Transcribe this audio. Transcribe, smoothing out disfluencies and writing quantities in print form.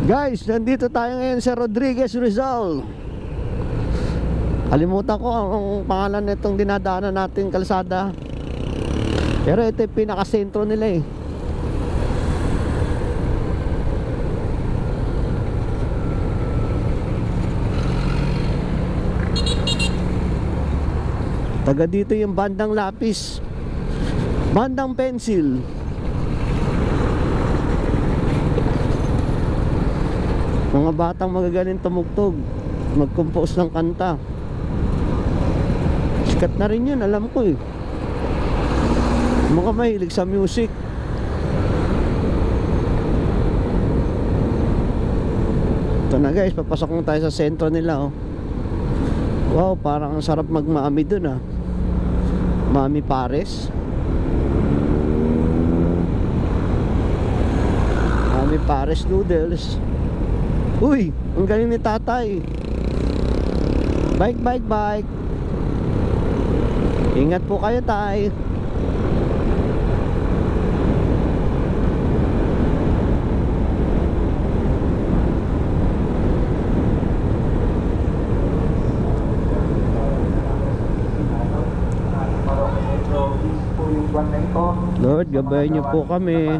Guys, nandito tayo ngayon sa Rodriguez, Rizal. Kalimutan ko ang pangalan nitong dinadaanan nating kalsada. Pero ito yung pinakasentro nila eh. Taga dito yung bandang Lapis, bandang Pencil. Mga batang magagaling tumugtog, mag-compose ng kanta. Sikat na rin yun, alam ko eh. Mga mahilig sa music. Ito na guys, papasok na tayo sa sentro nila oh. Wow, parang ang sarap magmami dun ah. Mami Pares. Mami Pares noodles. Uy, ang galing ni tatay. Bike, bike, bike. Ingat po kayo tay. Lord, gabayan niyo po kami.